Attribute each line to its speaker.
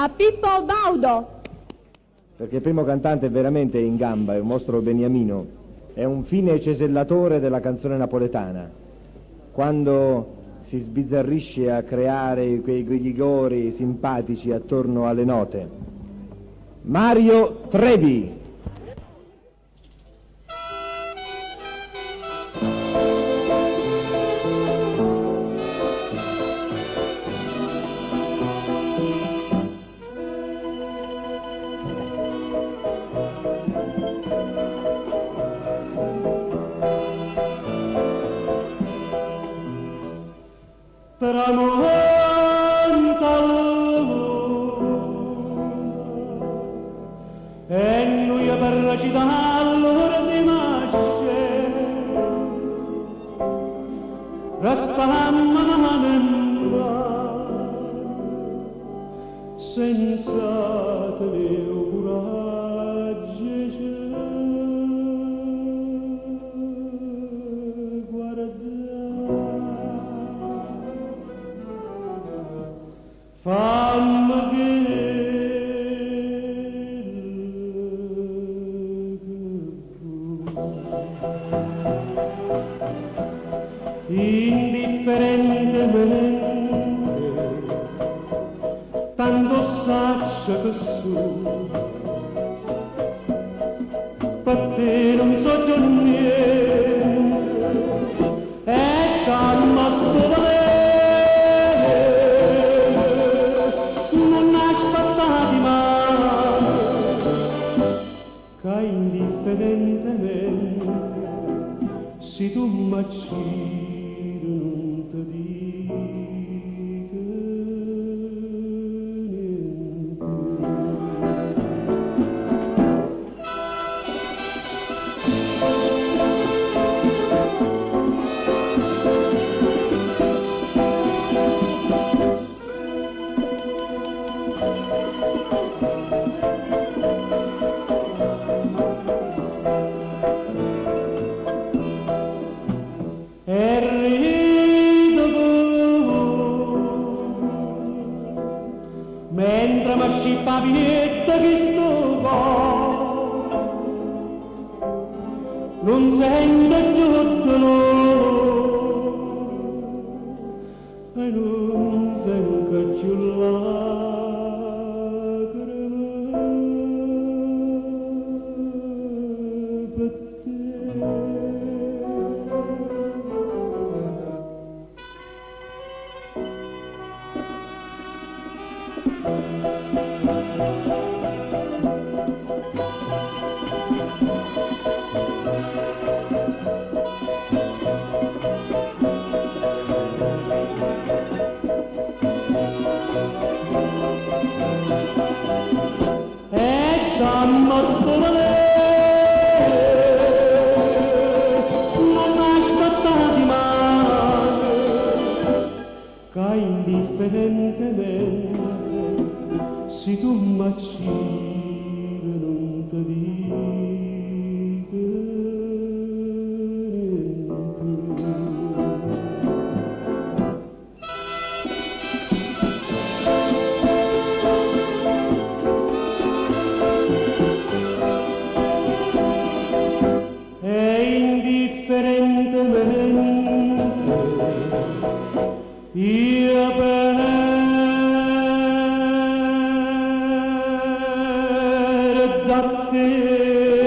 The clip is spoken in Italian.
Speaker 1: A Pippo Baudo.
Speaker 2: Perché il primo cantante è veramente in gamba, è un mostro beniamino, è un fine cesellatore della canzone napoletana. Quando si sbizzarrisce a creare quei grigori simpatici attorno alle note. Mario Trebi.
Speaker 3: Tramonta e noi per recitarlo di masce restammo senza tenere coraggio fammi indifferentemente tanto saccia che su per te non so già niente e calma sto valere non aspettati mai che indifferentemente se tu m'accidi non ti dico mentre mi scippa pinetta che sto qua non sento più dolore e non sento più lacrime per te. E dammi sto valere non aspettati mai che indifferentemente se tu m'accidi non ti dico indifferentemente io per da te